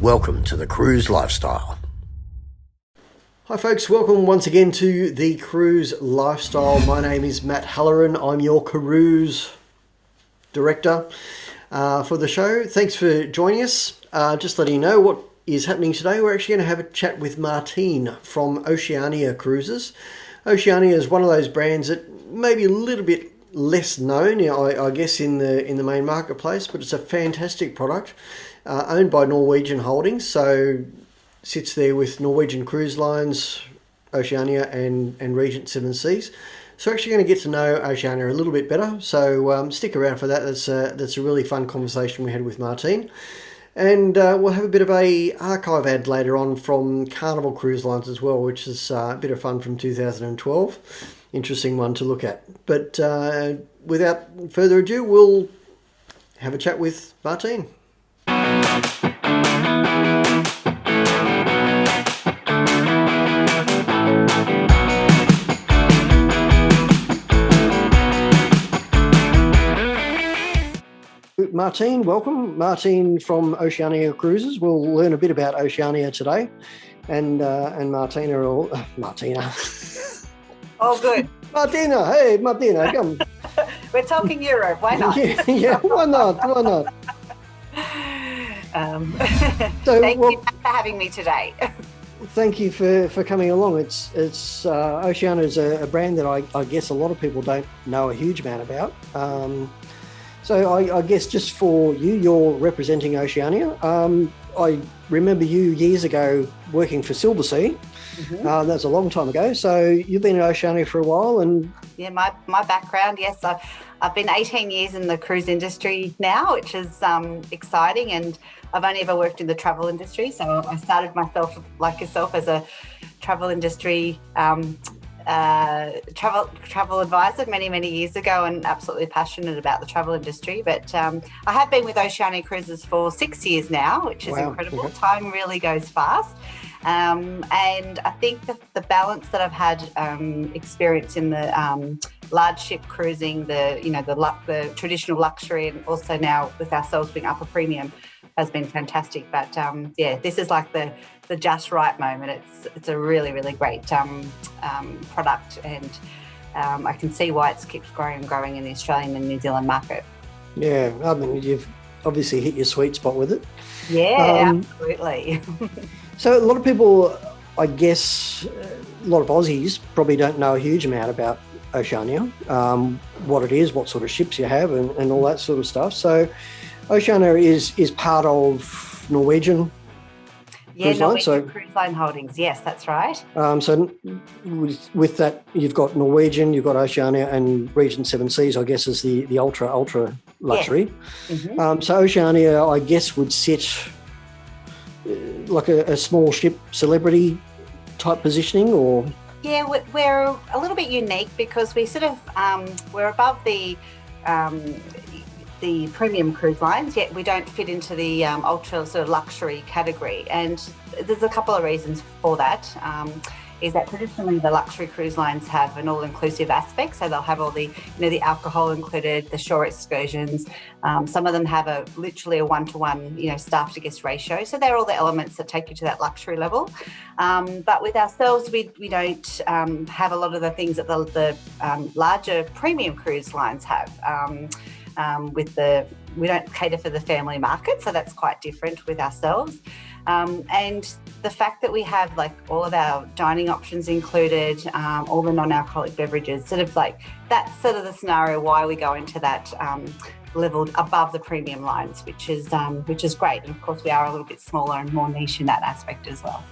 Welcome to the Cruise Lifestyle. Hi folks, welcome once again to the Cruise Lifestyle. My name is Matt Halloran. I'm your cruise director for the show. Thanks for joining us. Just letting you know what is happening today. We're actually going to have a chat with Martine from Oceania Cruises. Oceania is one of those brands that may be a little bit less known, I guess, in the main marketplace, but it's a fantastic product. Owned by Norwegian Holdings, so sits there with Norwegian Cruise Lines, Oceania and Regent Seven Seas. So we're actually going to get to know Oceania a little bit better, so stick around for that. That's a really fun conversation we had with Martine. And we'll have a bit of a archive ad later on from Carnival Cruise Lines as well, which is a bit of fun from 2012. Interesting one to look at. But without further ado, we'll have a chat with Martine. Martine, welcome. Martine from Oceania Cruises. We'll learn a bit about Oceania today, and Martina. Oh, good. Martina, hey, Martina, come. We're talking Europe. Why not? yeah, why not? Thank you for having me today. Thank you for coming along. It's Oceania is a brand that I guess a lot of people don't know a huge amount about. So I guess just for you, you're representing Oceania. I remember you years ago working for Silversea. Mm-hmm. That's a long time ago. So you've been at Oceania for a while, and yeah, my background, yes, I've been 18 years in the cruise industry now, which is exciting, and I've only ever worked in the travel industry. So I started myself, like yourself, as a travel industry travel advisor many years ago, and absolutely passionate about the travel industry. But I have been with Oceania Cruises for 6 years now, which is incredible. Okay. Time really goes fast. And I think the balance that I've had experience in the large ship cruising, the traditional luxury, and also now with ourselves being upper premium, has been fantastic. But this is like the just right moment. It's a really great product, and I can see why it keeps growing in the Australian and New Zealand market. Yeah, I mean, you've obviously hit your sweet spot with it. Yeah, absolutely. So a lot of people, I guess, a lot of Aussies probably don't know a huge amount about Oceania, what it is, what sort of ships you have, and all that sort of stuff. So Oceania is part of Norwegian Cruise Line. Norwegian Cruise Line Holdings. Yes, that's right. So with that, you've got Norwegian, you've got Oceania, and Regent Seven Seas, I guess, is the ultra luxury. Yes. Mm-hmm. So Oceania, I guess, would sit like a small ship celebrity type positioning, or? Yeah, we're a little bit unique because we sort of we're above the premium cruise lines, yet we don't fit into the ultra sort of luxury category. And there's a couple of reasons for that. Is that traditionally the luxury cruise lines have an all-inclusive aspect, so they'll have all the the alcohol included, the shore excursions. Some of them have literally a one-to-one staff to guest ratio, so they're all the elements that take you to that luxury level. But with ourselves, we don't have a lot of the things that the larger premium cruise lines have. We don't cater for the family market, so that's quite different with ourselves. And the fact that we have like all of our dining options included, all the non-alcoholic beverages, sort of like that's sort of the scenario why we go into that level above the premium lines, which is great. And of course, we are a little bit smaller and more niche in that aspect as well.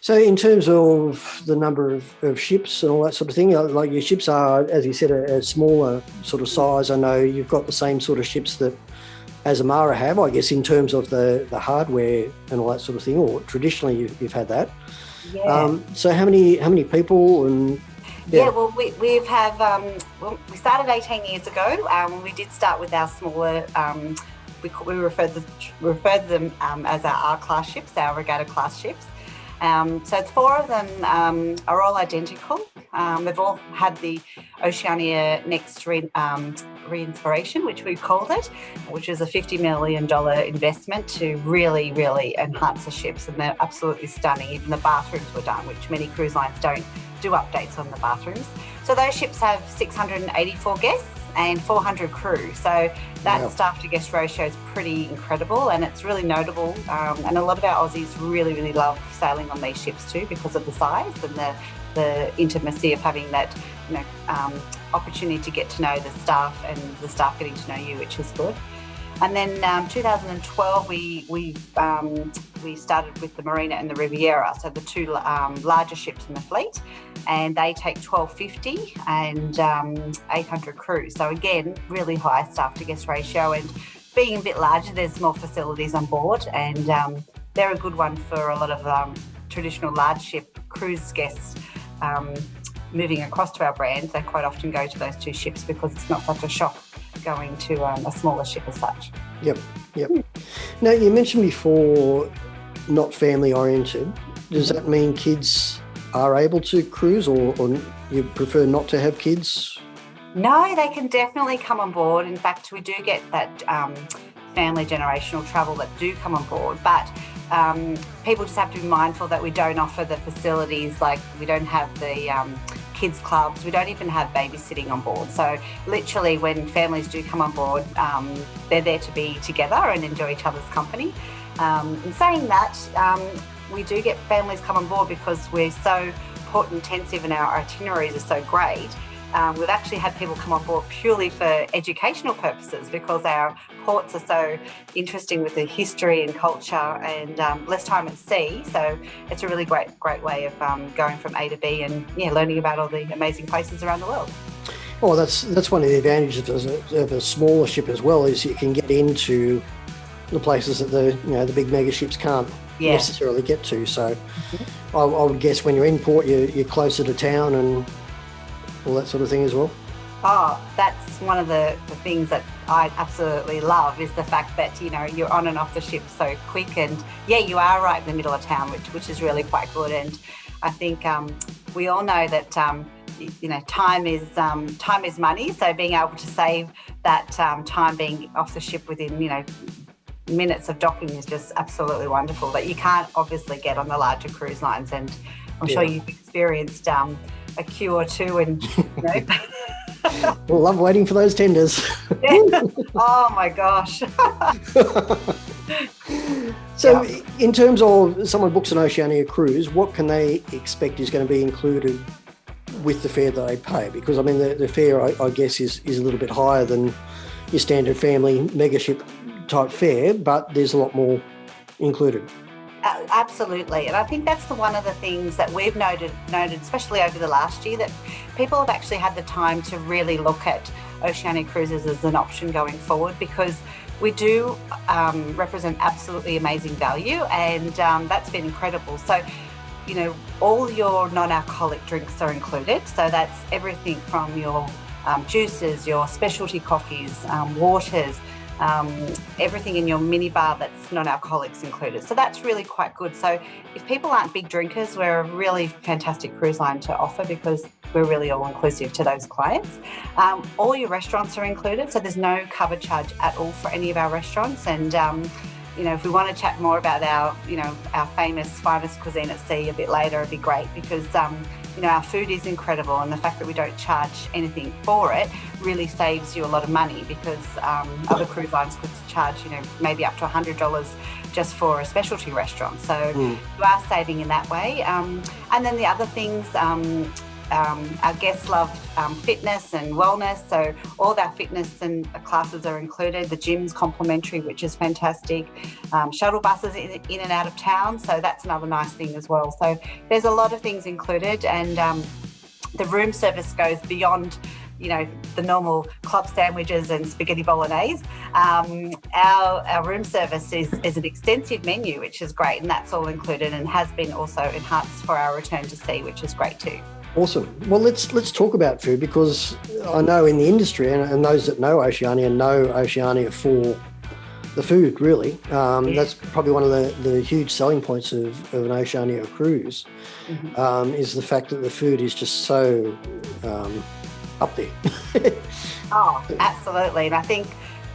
So in terms of the number of ships and all that sort of thing, like your ships are, as you said, a smaller sort of size. I know you've got the same sort of ships that Azamara have, I guess, in terms of the hardware and all that sort of thing, or traditionally you've had that. Yeah. So how many people and... Yeah, well, we started 18 years ago. We did start with our smaller, we referred to them as our R-class ships, our regatta class ships. So 4 of them are all identical. They've all had the Oceania Next Re-Inspiration, which we called it, which is a $50 million investment to really, really enhance the ships, and they're absolutely stunning. Even the bathrooms were done, which many cruise lines don't do updates on the bathrooms. So those ships have 684 guests and 400 crew. So that staff to guest ratio is pretty incredible, and it's really notable. And a lot of our Aussies really, really love sailing on these ships too, because of the size and the intimacy of having that, opportunity to get to know the staff and the staff getting to know you, which is good. And then 2012, we started with the Marina and the Riviera, so the two larger ships in the fleet, and they take 1,250 and 800 crew. So again, really high staff to guest ratio, and being a bit larger, there's more facilities on board, and they're a good one for a lot of traditional large ship cruise guests. Moving across to our brand, they quite often go to those two ships because it's not such a shock going to a smaller ship as such. Yep. Now, you mentioned before not family oriented. Does that mean kids are able to cruise, or you prefer not to have kids? No, they can definitely come on board. In fact, we do get that family generational travel that do come on board, but people just have to be mindful that we don't offer the facilities, like we don't have the kids clubs, we don't even have babysitting on board. So literally when families do come on board, they're there to be together and enjoy each other's company. In saying that, we do get families come on board because we're so port intensive and our itineraries are so great. We've actually had people come on board purely for educational purposes because our ports are so interesting with the history and culture, and less time at sea. So it's a really great way of going from A to B and learning about all the amazing places around the world. Well, that's one of the advantages of a smaller ship as well, is you can get into the places that the big mega ships can't necessarily get to. So I would guess when you're in port, you're closer to town and all that sort of thing as well. Oh, that's one of the things that I absolutely love, is the fact that you're on and off the ship so quick, and you are right in the middle of town, which is really quite good. And I think we all know that time is money. So being able to save that time being off the ship within minutes of docking is just absolutely wonderful, that you can't obviously get on the larger cruise lines. And I'm sure you've experienced a queue or two, and love waiting for those tenders. Oh my gosh. So in terms of someone books an Oceania cruise, what can they expect is going to be included with the fare that they pay? Because I mean the fare I guess is a little bit higher than your standard family megaship type fare, but there's a lot more included. Absolutely. And I think that's one of the things that we've noted, especially over the last year, that people have actually had the time to really look at Oceania Cruises as an option going forward, because we do represent absolutely amazing value, and that's been incredible. So, all your non-alcoholic drinks are included. So that's everything from your juices, your specialty coffees, waters, everything in your minibar that's non-alcoholics included. So that's really quite good. So if people aren't big drinkers, we're a really fantastic cruise line to offer, because we're really all inclusive to those clients. All your restaurants are included, so there's no cover charge at all for any of our restaurants. And if we want to chat more about our famous finest cuisine at sea a bit later, it'd be great, because our food is incredible, and the fact that we don't charge anything for it really saves you a lot of money, because other cruise lines could charge maybe up to $100 just for a specialty restaurant. So you are saving in that way. And then the other things, our guests love fitness and wellness, so all of our fitness and classes are included. The gym's complimentary, which is fantastic. Shuttle buses in and out of town, so that's another nice thing as well. So there's a lot of things included, and the room service goes beyond the normal club sandwiches and spaghetti bolognese. Our room service is an extensive menu, which is great, and that's all included and has been also enhanced for our return to sea, which is great too. Awesome. Well, let's talk about food, because I know in the industry, and those that know Oceania for the food, really. That's probably one of the huge selling points of an Oceania cruise, is the fact that the food is just so up there. Oh, absolutely. And I think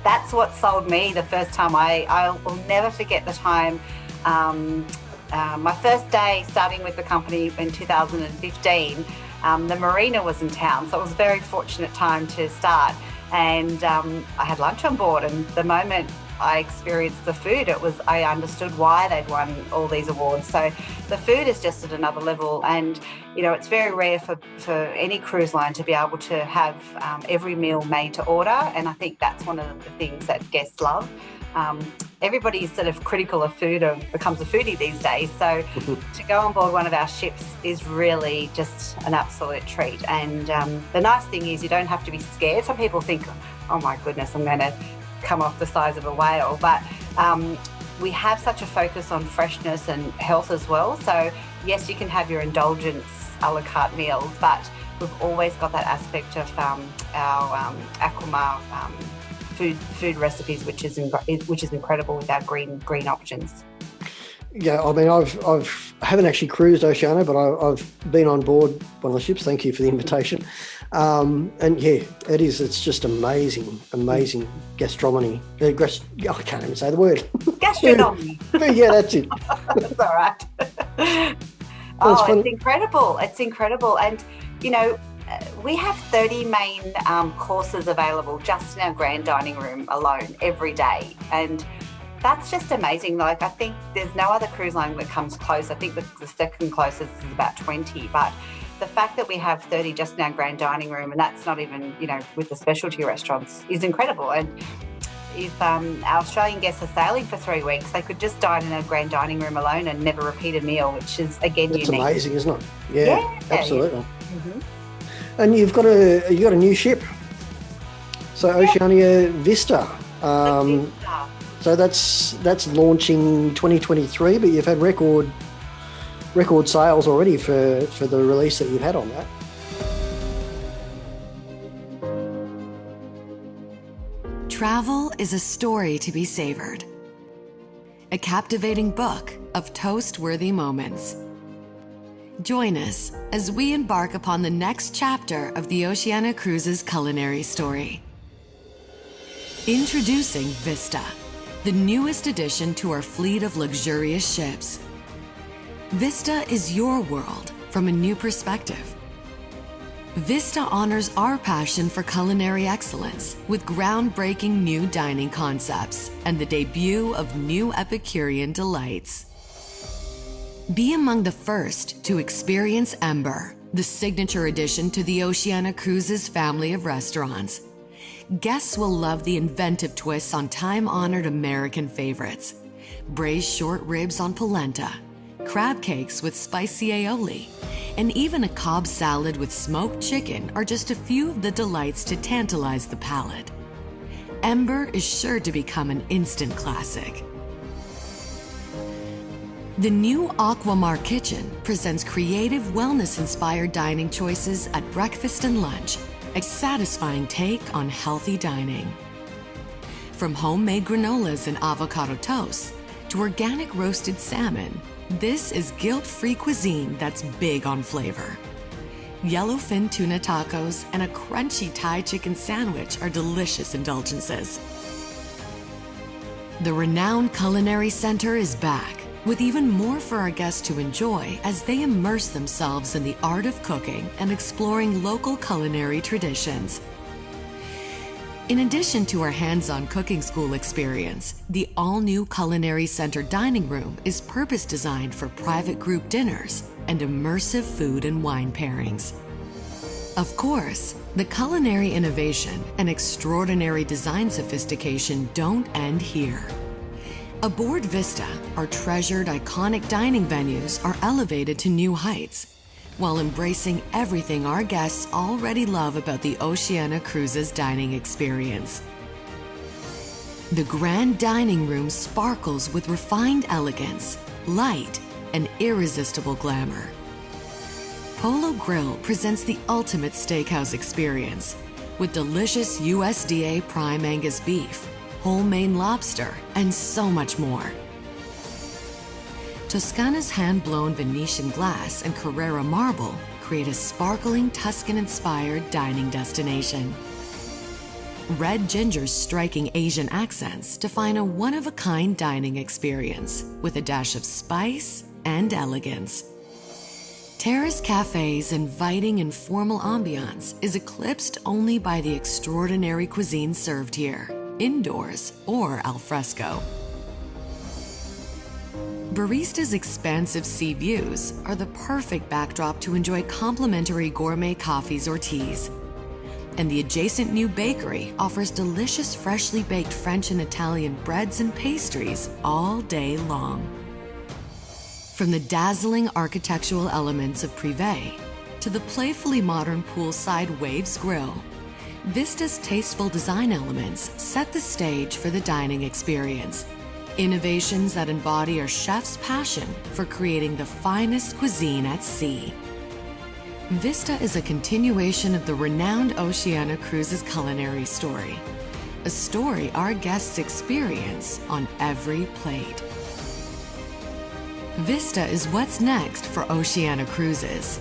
that's what sold me the first time. I will never forget the time. My first day starting with the company in 2015, the marina was in town. So it was a very fortunate time to start. And I had lunch on board, and the moment I experienced the food, I understood why they'd won all these awards. So the food is just at another level, and it's very rare for any cruise line to be able to have every meal made to order, and I think that's one of the things that guests love. Everybody's sort of critical of food or becomes a foodie these days, so to go on board one of our ships is really just an absolute treat. And the nice thing is you don't have to be scared. Some people think, oh my goodness, I'm going to come off the size of a whale, but we have such a focus on freshness and health as well. So yes, you can have your indulgence a la carte meals, but we've always got that aspect of our Aquamar food recipes, which is incredible with our green options. Yeah, I mean, I haven't actually cruised Oceania, but I've been on board one of the ships. Thank you for the invitation. And yeah, it's just amazing gastronomy. I can't even say the word. Gastronomy. Yeah, that's it. That's all right. It's incredible. It's incredible. And, we have 30 main courses available just in our grand dining room alone every day. And that's just amazing. Like, I think there's no other cruise line that comes close. I think the second closest is about 20, but the fact that we have 30 just in our grand dining room, and that's not even, with the specialty restaurants, is incredible. And if our Australian guests are sailing for 3 weeks, they could just dine in a grand dining room alone and never repeat a meal, which is, again, that's unique. It's amazing, isn't it? Yeah, absolutely. Yeah. Mm-hmm. And you've got a new ship. So Oceania Vista. So that's launching 2023, but you've had record sales already for the release that you've had on that. Travel is a story to be savored. A captivating book of toast-worthy moments. Join us as we embark upon the next chapter of the Oceania Cruises culinary story. Introducing Vista, the newest addition to our fleet of luxurious ships. Vista is your world from a new perspective. Vista honors our passion for culinary excellence with groundbreaking new dining concepts and the debut of new Epicurean delights. Be among the first to experience Ember, the signature addition to the Oceania Cruises family of restaurants. Guests will love the inventive twists on time-honored American favorites. Braised short ribs on polenta, crab cakes with spicy aioli, and even a Cobb salad with smoked chicken are just a few of the delights to tantalize the palate. Ember is sure to become an instant classic. The new Aquamar kitchen presents creative, wellness-inspired dining choices at breakfast and lunch, a satisfying take on healthy dining. From homemade granolas and avocado toast to organic roasted salmon, this is guilt-free cuisine that's big on flavor. Yellowfin tuna tacos and a crunchy Thai chicken sandwich are delicious indulgences. The renowned Culinary Center is back, with even more for our guests to enjoy as they immerse themselves in the art of cooking and exploring local culinary traditions. In addition to our hands-on cooking school experience, the all-new Culinary Center dining room is purpose-designed for private group dinners and immersive food and wine pairings. Of course, the culinary innovation and extraordinary design sophistication don't end here. Aboard Vista, our treasured iconic dining venues are elevated to new heights, while embracing everything our guests already love about the Oceania Cruises dining experience. The grand dining room sparkles with refined elegance, light, and irresistible glamour. Polo Grill presents the ultimate steakhouse experience with delicious USDA prime Angus beef, whole Maine lobster, and so much more. Toscana's hand-blown Venetian glass and Carrara marble create a sparkling Tuscan-inspired dining destination. Red Ginger's striking Asian accents define a one-of-a-kind dining experience with a dash of spice and elegance. Terrace Cafe's inviting and formal ambiance is eclipsed only by the extraordinary cuisine served here, indoors or al fresco. Barista's expansive sea views are the perfect backdrop to enjoy complimentary gourmet coffees or teas. And the adjacent new bakery offers delicious freshly baked French and Italian breads and pastries all day long. From the dazzling architectural elements of Privé to the playfully modern poolside Waves Grill, Vista's tasteful design elements set the stage for the dining experience. Innovations that embody our chef's passion for creating the finest cuisine at sea. Vista is a continuation of the renowned Oceania Cruises culinary story, a story our guests experience on every plate. Vista is what's next for Oceania Cruises.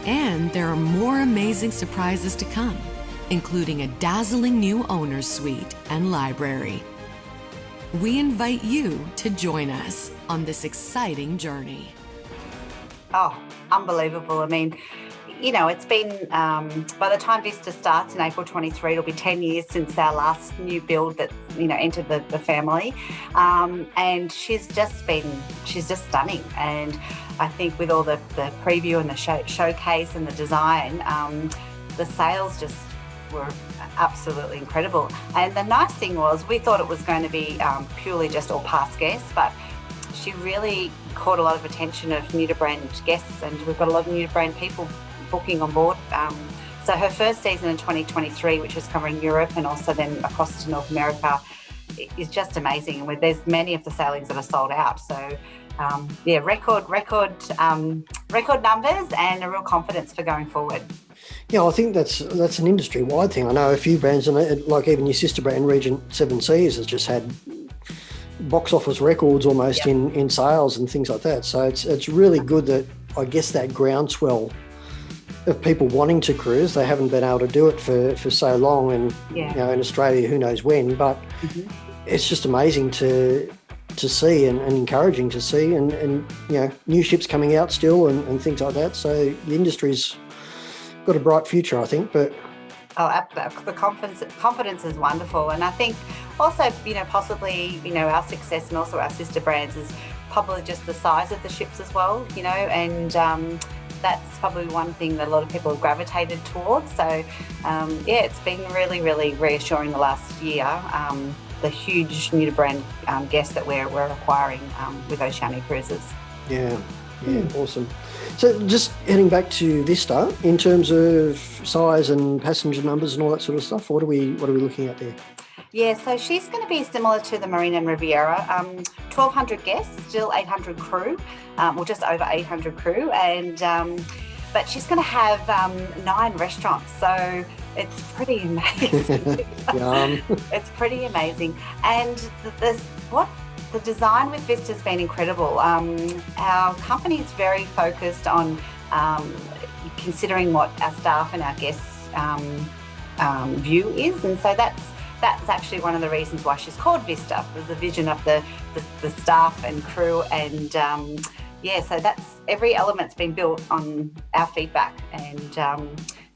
And there are more amazing surprises to come, including a dazzling new owner's suite and library. We invite you to join us on this exciting journey. Oh, unbelievable. I mean, you know, it's been, by the time Vista starts in April 23, it'll be 10 years since our last new build that's, you know, entered the family. And she's just stunning. And I think with all the preview and the showcase and the design, the sales just were absolutely incredible. And the nice thing was, we thought it was going to be purely just all past guests, but she really caught a lot of attention of new-to-brand guests, and we've got a lot of new-to-brand people booking on board. So her first season in 2023, which was covering Europe and also then across to North America, is just amazing. And there's many of the sailings that are sold out. So yeah, record numbers and a real confidence for going forward. Yeah, I think that's an industry-wide thing. I know a few brands, and like even your sister brand, Regent Seven Seas, has just had box office records almost in sales and things like that. So it's really good that, I guess, that groundswell of people wanting to cruise. They haven't been able to do it for so long, and you know, in Australia, who knows when. But it's just amazing to see and encouraging to see, and you know, new ships coming out still and things like that. So the industry's got a bright future, I think. But the confidence is wonderful, and I think also, you know, possibly, you know, our success and also our sister brands is probably just the size of the ships as well, you know, and that's probably one thing that a lot of people have gravitated towards. So yeah, it's been really, really reassuring the last year, the huge new to brand guests that we're acquiring with Oceania Cruises. Yeah, awesome. So just heading back to Vista, in terms of size and passenger numbers and all that sort of stuff, what are we looking at there? Yeah, so she's going to be similar to the Marina and Riviera, 1,200 guests, still 800 crew, or just over 800 crew, and but she's going to have 9 restaurants, so it's pretty amazing. It's pretty amazing, and the design with Vista has been incredible. Our company is very focused on considering what our staff and our guests' view is, and so that's actually one of the reasons why she's called Vista, was the vision of the staff and crew, and yeah, so that's every element's been built on our feedback, and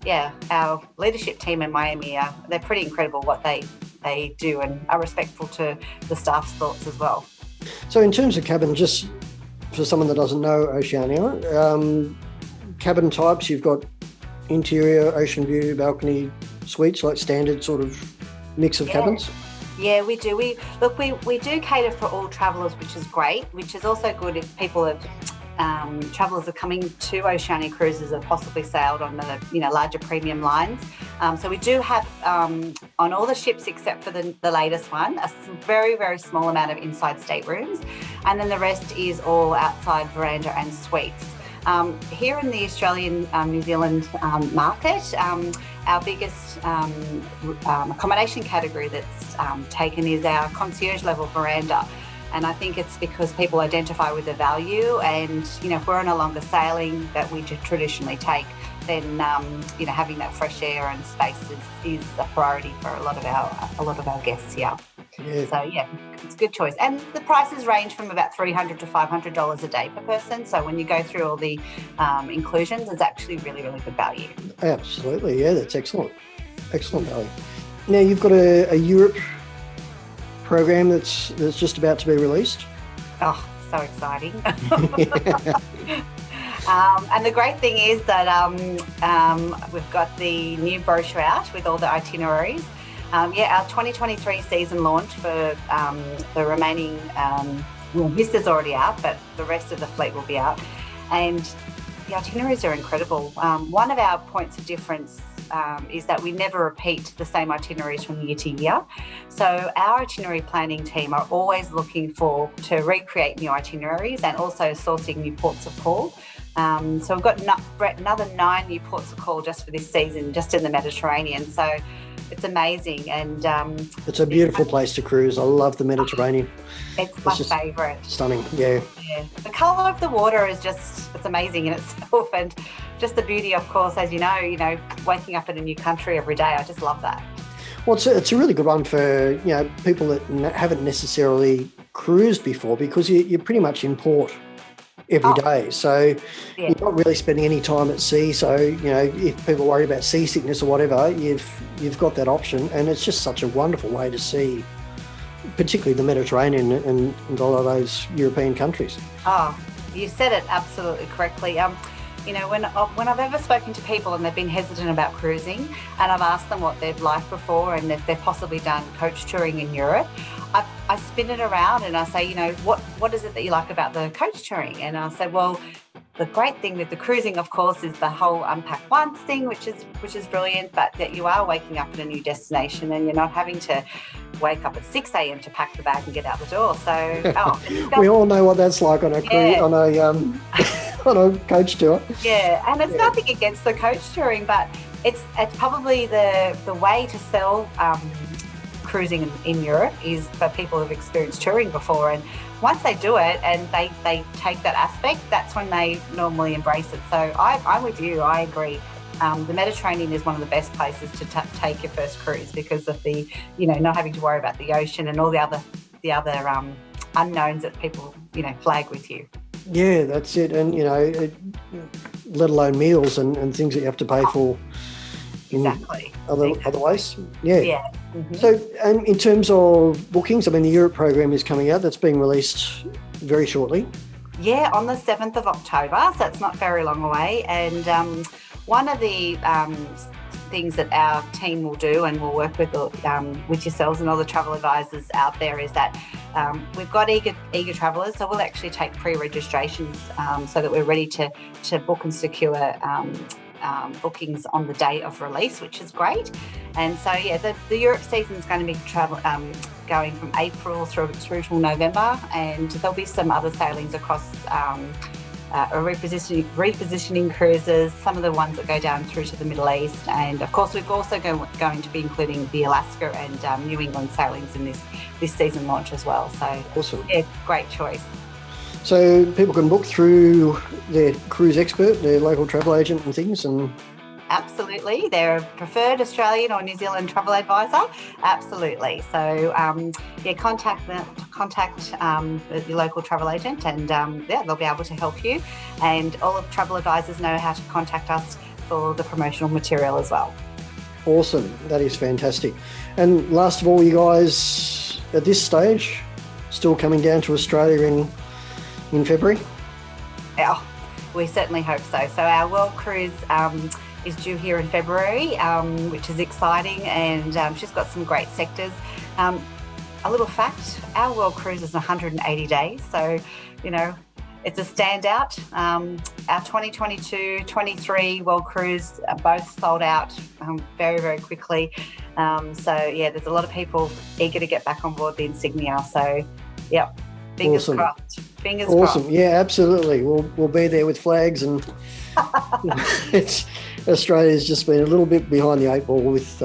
yeah, our leadership team in Miami they're pretty incredible what they do, and are respectful to the staff's thoughts as well. So in terms of cabin, just for someone that doesn't know Oceania, cabin types, you've got interior, ocean view, balcony, suites, like standard sort of mix of cabins? Yeah, we do. We do cater for all travellers, which is great, which is also good if people have travellers are coming to Oceania Cruises have possibly sailed on the, you know, larger premium lines. So we do have on all the ships except for the latest one, a very, very small amount of inside staterooms, and then the rest is all outside veranda and suites. Here in the Australian New Zealand market, our biggest accommodation category that's taken is our concierge level veranda. And I think it's because people identify with the value, and if we're on a longer sailing that we traditionally take, then having that fresh air and space is a priority for a lot of our guests here. Yeah. So it's a good choice, and the prices range from about $300 to $500 a day per person. So when you go through all the inclusions, it's actually really, really good value. Absolutely, yeah, that's excellent value. Now you've got a Europe program that's just about to be released. Oh, so exciting! And the great thing is that we've got the new brochure out with all the itineraries. Our 2023 season launch for the remaining, Vista's already out, but the rest of the fleet will be out. And the itineraries are incredible. One of our points of difference is that we never repeat the same itineraries from year to year. So our itinerary planning team are always looking to recreate new itineraries and also sourcing new ports of call. So we've got another 9 new ports of call just for this season, just in the Mediterranean. So it's amazing, and it's a beautiful place to cruise. I love the Mediterranean. It's my favourite. Stunning, yeah. The colour of the water is it's amazing in itself, and just the beauty, of course, as you know, waking up in a new country every day. I just love that. Well, it's a really good one for people that haven't necessarily cruised before, because you pretty much in port every day. So you're not really spending any time at sea. So, if people worry about seasickness or whatever, you've got that option. And it's just such a wonderful way to see, particularly the Mediterranean and a lot of those European countries. Oh, you said it absolutely correctly. When I've ever spoken to people and they've been hesitant about cruising, and I've asked them what they've liked before and if they've possibly done coach touring in Europe, I spin it around and I say, what is it that you like about the coach touring? And I say, well, the great thing with the cruising, of course, is the whole unpack once thing, which is brilliant, but that you are waking up at a new destination and you're not having to wake up at 6 a.m. to pack the bag and get out the door. So we all know what that's like on a cruise, on a coach tour. Yeah, and it's nothing against the coach touring, but it's probably the way to sell cruising in Europe is for people who've experienced touring before, and once they do it and they take that aspect, that's when they normally embrace it. So I'm with you. I agree. The Mediterranean is one of the best places to take your first cruise because of the not having to worry about the ocean and all the other unknowns that people flag with you. Yeah, that's it. And let alone meals and things that you have to pay for. Exactly. Other ways? Yeah. Mm-hmm. So, and in terms of bookings, the Europe program is coming out. That's being released very shortly. Yeah, on the 7th of October, so it's not very long away. And one of the things that our team will do, and we'll work with yourselves and all the travel advisors out there, is that we've got eager travellers, so we'll actually take pre-registrations so that we're ready to book and secure bookings on the day of release, which is great. And so the Europe season is going to be going from April through till November, and there'll be some other sailings across repositioning cruises, some of the ones that go down through to the Middle East, and of course we've also going to be including the Alaska and New England sailings in this season launch as well. So awesome. Yeah, great choice. So people can book through their cruise expert, their local travel agent and things, and absolutely, their preferred Australian or New Zealand travel advisor. Absolutely. So contact your local travel agent, and they'll be able to help you. And all of the travel advisors know how to contact us for the promotional material as well. Awesome, that is fantastic. And last of all, you guys at this stage still coming down to Australia in February? Yeah, we certainly hope so. So our World Cruise is due here in February, which is exciting, and she's got some great sectors. A little fact, our World Cruise is 180 days, so it's a standout. Our 2022-23 World Cruise both sold out very, very quickly. There's a lot of people eager to get back on board the Insignia. So, fingers crossed. Fingers crossed. Awesome. Yeah, absolutely. We'll be there with flags, and Australia's just been a little bit behind the 8 ball with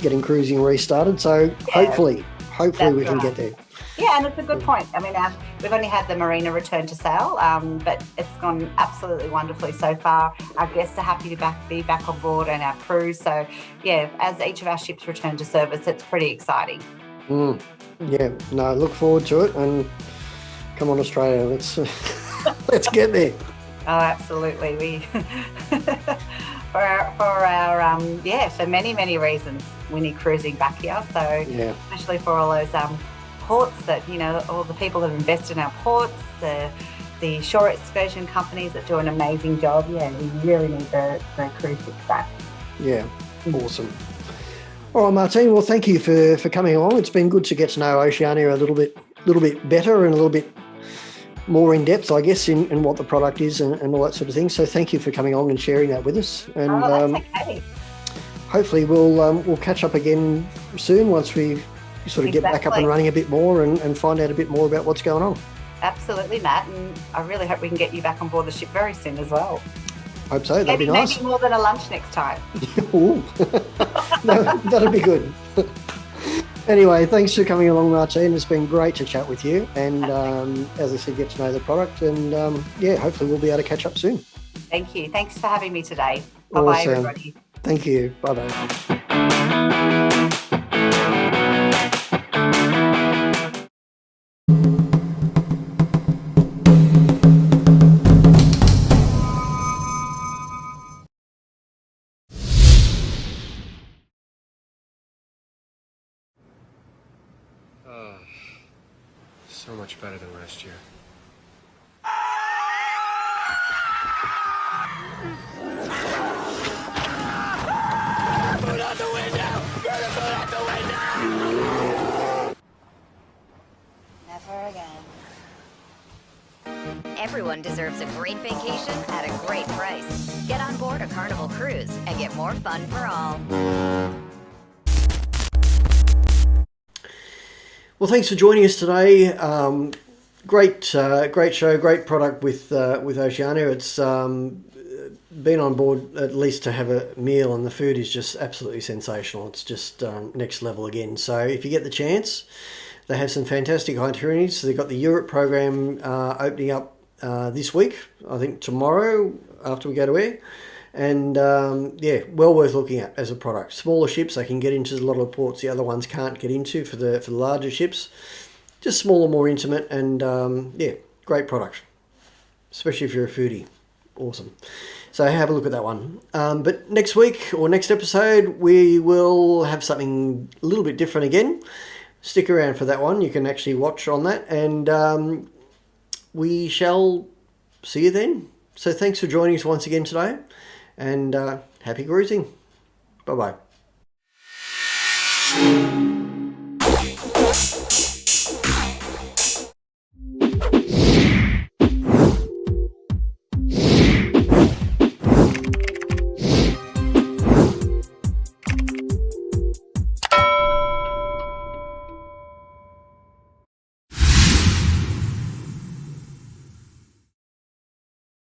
getting cruising restarted. So hopefully we can get there. Yeah, and it's a good point. I mean, we've only had the marina return to sail, but it's gone absolutely wonderfully so far. Our guests are happy to be back on board and our crews. So, yeah, as each of our ships return to service, it's pretty exciting. Yeah, no, look forward to it, and come on, Australia, let's let's get there. Oh, absolutely. We for our for many reasons we need cruising back here. So Yeah. especially for all those ports that, all the people that invest in our ports, the shore excursion companies that do an amazing job. Yeah, we really need the cruise ships back. Yeah, awesome. All right, Martine. Well, thank you for coming along. It's been good to get to know Oceania a little bit better and a little bit more in depth, I guess, in what the product is and all that sort of thing. So thank you for coming on and sharing that with us. And that's okay. Hopefully we'll catch up again soon once we sort of get back up and running a bit more and find out a bit more about what's going on. Absolutely, Matt. And I really hope we can get you back on board the ship very soon as well. Hope so. That'd be nice. Maybe more than a lunch next time. Ooh. No, that'd be good. Anyway, thanks for coming along, Martine. It's been great to chat with you. And as I said, get to know the product. And hopefully we'll be able to catch up soon. Thank you. Thanks for having me today. Bye-bye, everybody. Thank you. Bye-bye. So much better than last year. Food out the window! Get the food out the window! Never again. Everyone deserves a great vacation at a great price. Get on board a Carnival cruise and get more fun for all. Well, thanks for joining us today. Great show, great product with Oceania. It's been on board at least to have a meal, and the food is just absolutely sensational. It's just next level again. So if you get the chance, they have some fantastic itineraries. So they've got the Europe program opening up this week, I think tomorrow after we go to air. And well worth looking at as a product. Smaller ships, they can get into a lot of ports the other ones can't get into for the larger ships. Just smaller, more intimate, and great product, especially if you're a foodie. Awesome. So have a look at that one. But next week or next episode, we will have something a little bit different again. Stick around for that one. You can actually watch on that, and we shall see you then. So thanks for joining us once again today. And happy cruising. Bye-bye.